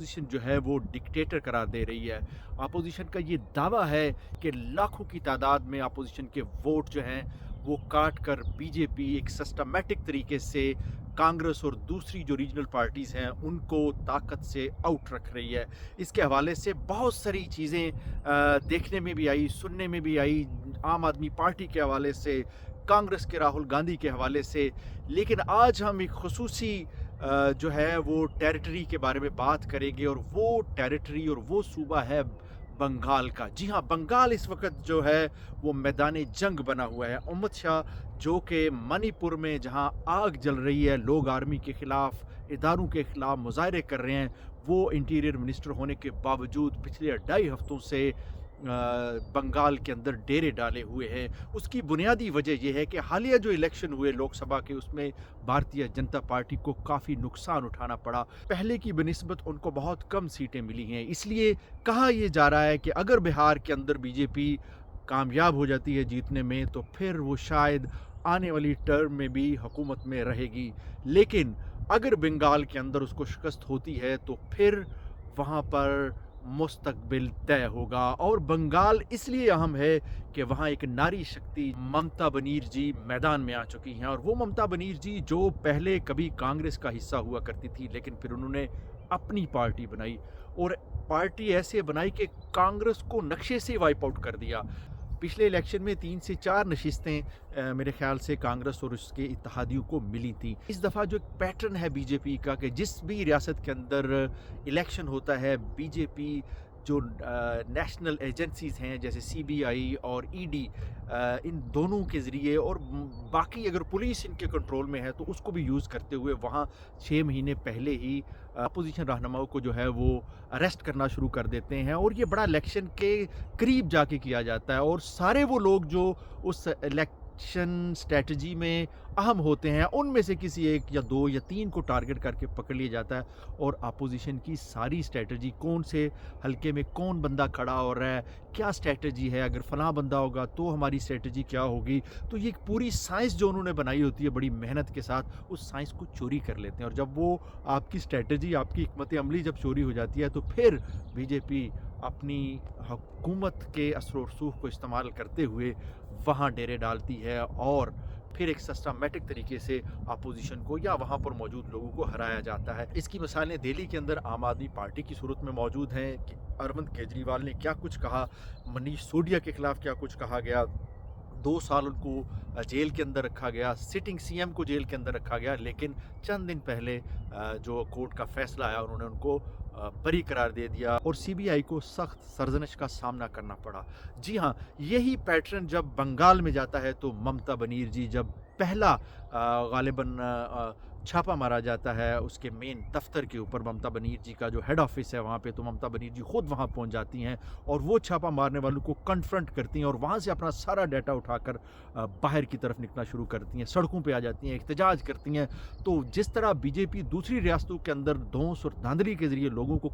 Opposition जो है वो डिक्टेटर करार दे रही है। अपोजिशन का ये दावा है कि लाखों की तादाद में अपोजिशन के वोट जो हैं वो काट कर बीजेपी एक सिस्टमैटिक तरीके से कांग्रेस और दूसरी जो रीजनल पार्टीज़ हैं उनको ताकत से आउट रख रही है। इसके हवाले से बहुत सारी चीज़ें देखने में भी आई, सुनने में भी आई, आम आदमी पार्टी के हवाले से, कांग्रेस के राहुल गांधी के हवाले से। लेकिन आज हम एक खुसूसी जो है वो टेरिटरी के बारे में बात करेंगे, और वो टेरिटरी और वो सूबा है बंगाल का। जी हाँ, बंगाल इस वक्त जो है वो मैदान जंग बना हुआ है। अमित शाह जो कि मणिपुर में जहाँ आग जल रही है, लोग आर्मी के ख़िलाफ़, इदारों के ख़िलाफ़ मुजाहरे कर रहे हैं, वो इंटीरियर मिनिस्टर होने के बावजूद पिछले 2.5 हफ्तों से बंगाल के अंदर डेरे डाले हुए हैं। उसकी बुनियादी वजह यह है कि हालिया जो इलेक्शन हुए लोकसभा के, उसमें भारतीय जनता पार्टी को काफ़ी नुकसान उठाना पड़ा। पहले की बनिस्बत उनको बहुत कम सीटें मिली हैं। इसलिए कहा यह जा रहा है कि अगर बिहार के अंदर बीजेपी कामयाब हो जाती है जीतने में, तो फिर वो शायद आने वाली टर्म में भी हुकूमत में रहेगी। लेकिन अगर बंगाल के अंदर उसको शिकस्त होती है तो फिर वहाँ पर मुस्तकबिल तय होगा। और बंगाल इसलिए अहम है कि वहाँ एक नारी शक्ति ममता बनर्जी मैदान में आ चुकी हैं। और वो ममता बनर्जी जो पहले कभी कांग्रेस का हिस्सा हुआ करती थी, लेकिन फिर उन्होंने अपनी पार्टी बनाई, और पार्टी ऐसे बनाई कि कांग्रेस को नक्शे से वाइप आउट कर दिया। पिछले इलेक्शन में 3 से 4 नशिस्तें मेरे ख्याल से कांग्रेस और उसके इत्तेहादियों को मिली थी। इस दफ़ा जो एक पैटर्न है बीजेपी का कि जिस भी रियासत के अंदर इलेक्शन होता है, बीजेपी जो नेशनल एजेंसीज़ हैं जैसे सीबीआई और ईडी, इन दोनों के ज़रिए, और बाकी अगर पुलिस इनके कंट्रोल में है तो उसको भी यूज़ करते हुए वहाँ 6 महीने पहले ही अपोजिशन रहनुमाओं को जो है वो अरेस्ट करना शुरू कर देते हैं। और ये बड़ा इलेक्शन के करीब जाके किया जाता है, और सारे वो लोग जो उस इलेक्शन स्ट्रेटजी में अहम होते हैं उनमें से किसी 1 या 2 या 3 को टारगेट करके पकड़ लिया जाता है। और अपोजिशन की सारी स्ट्रेटजी, कौन से हल्के में कौन बंदा खड़ा हो रहा है, क्या स्ट्रेटजी है, अगर फलां बंदा होगा तो हमारी स्ट्रेटजी क्या होगी, तो ये एक पूरी साइंस जो उन्होंने बनाई होती है बड़ी मेहनत के साथ, उस साइंस को चोरी कर लेते हैं। और जब वो आपकी स्ट्रेटजी, आपकी हिकमत अमली जब चोरी हो जाती है, तो फिर बीजेपी अपनी हुकूमत के असर व रसूख को इस्तेमाल करते हुए वहाँ डेरे डालती है, और फिर एक सिस्टमैटिक तरीके से अपोजिशन को या वहाँ पर मौजूद लोगों को हराया जाता है। इसकी मिसालें दिल्ली के अंदर आम आदमी पार्टी की सूरत में मौजूद हैं कि अरविंद केजरीवाल ने क्या कुछ कहा, मनीष सिसोदिया के खिलाफ क्या कुछ कहा गया, 2 साल उनको जेल के अंदर रखा गया, सिटिंग सीएम को जेल के अंदर रखा गया, लेकिन चंद दिन पहले जो कोर्ट का फैसला आया उन्होंने उनको बरी करार दे दिया, और सीबीआई को सख्त सरजनिश का सामना करना पड़ा। जी हाँ, यही पैटर्न जब बंगाल में जाता है तो ममता बनर्जी जब पहला गालिबन छापा मारा जाता है उसके मेन दफ्तर के ऊपर, ममता बनर्जी का जो हेड ऑफिस है वहाँ पे, तो ममता बनर्जी खुद वहाँ पहुँच जाती हैं और वो छापा मारने वालों को कन्फ्रंट करती हैं, और वहाँ से अपना सारा डाटा उठाकर बाहर की तरफ निकलना शुरू करती हैं, सड़कों पे आ जाती हैं, एहतजाज करती हैं। तो जिस तरह बीजेपी दूसरी रियासतों के अंदर धौंस और धांधली के ज़रिए लोगों को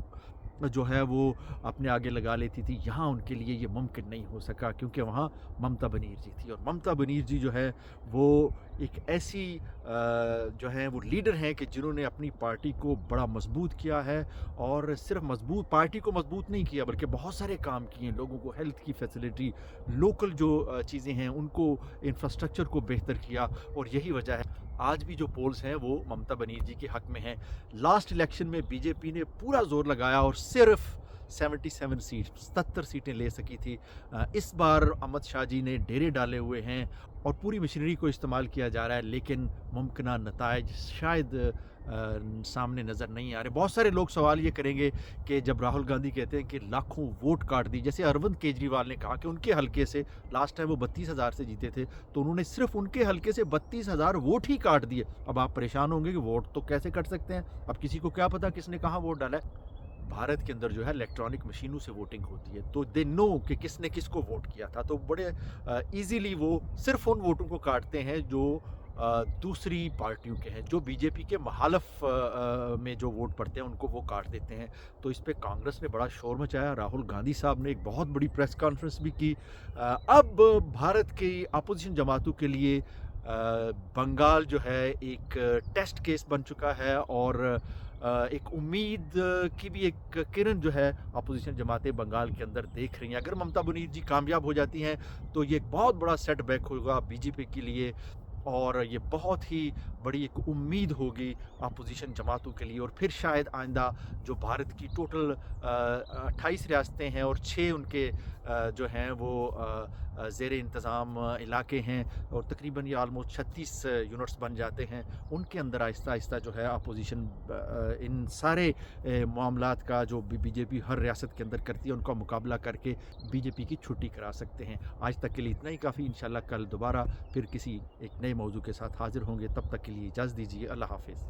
जो है वो अपने आगे लगा लेती थी, यहाँ उनके लिए ये मुमकिन नहीं हो सका, क्योंकि वहाँ ममता बनर्जी थी। और ममता बनर्जी जो है वो एक ऐसी जो है वो लीडर हैं कि जिन्होंने अपनी पार्टी को बड़ा मजबूत किया है, और सिर्फ मजबूत पार्टी को मजबूत नहीं किया बल्कि बहुत सारे काम किए, लोगों को हेल्थ की फैसिलिटी, लोकल जो चीज़ें हैं उनको, इंफ्रास्ट्रक्चर को बेहतर किया। और यही वजह है आज भी जो पोल्स हैं वो ममता बनर्जी के हक में हैं। लास्ट इलेक्शन में बीजेपी ने पूरा जोर लगाया और सिर्फ 77 सीट 77 सीटें ले सकी थी। इस बार अमित शाह जी ने डेरे डाले हुए हैं और पूरी मशीनरी को इस्तेमाल किया जा रहा है, लेकिन मुमकिन नताइज शायद सामने नज़र नहीं आ रहे। बहुत सारे लोग सवाल ये करेंगे कि जब राहुल गांधी कहते हैं कि लाखों वोट काट दी, जैसे अरविंद केजरीवाल ने कहा कि उनके हलके से लास्ट टाइम वो 32,000 से जीते थे, तो उन्होंने सिर्फ उनके हलके से 32,000 वोट ही काट दिए। अब आप परेशान होंगे कि वोट तो कैसे कट सकते हैं, अब किसी को क्या पता किसने कहाँ वोट डाला है। भारत के अंदर जो है इलेक्ट्रॉनिक मशीनों से वोटिंग होती है, तो दे नो कि किसने किसको वोट किया था, तो बड़े इजीली वो सिर्फ उन वोटों को काटते हैं जो दूसरी पार्टियों के हैं, जो बीजेपी के मुखालिफ में जो वोट पड़ते हैं उनको वो काट देते हैं। तो इस पे कांग्रेस ने बड़ा शोर मचाया, राहुल गांधी साहब ने एक बहुत बड़ी प्रेस कॉन्फ्रेंस भी की। अब भारत की अपोजिशन जमातों के लिए बंगाल जो है एक टेस्ट केस बन चुका है, और ایک امید کی بھی ایک کرن جو ہے اپوزیشن جماعتیں بنگال کے اندر دیکھ رہی ہیں. اگر ممتا بنرجی جی کامیاب ہو جاتی ہیں تو یہ ایک بہت بڑا سیٹ بیک ہوگا بی جے پی کے لیے, اور یہ بہت ہی بڑی ایک امید ہوگی اپوزیشن جماعتوں کے لیے. اور پھر شاید آئندہ جو بھارت کی ٹوٹل 28 ریاستیں ہیں اور 6 ان کے جو ہیں وہ زیر انتظام علاقے ہیں, اور تقریباً یہ آلموسٹ 36 یونٹس بن جاتے ہیں, ان کے اندر آہستہ آہستہ جو ہے اپوزیشن ان سارے معاملات کا جو بی جے پی ہر ریاست کے اندر کرتی ہے ان کا مقابلہ کر کے بی جے پی کی چھٹی کرا سکتے ہیں. آج تک کے لیے اتنا ہی کافی. انشاءاللہ کل دوبارہ پھر کسی ایک نئے موضوع کے ساتھ حاضر ہوں گے. تب تک کے لیے اجازت دیجیے. اللہ حافظ.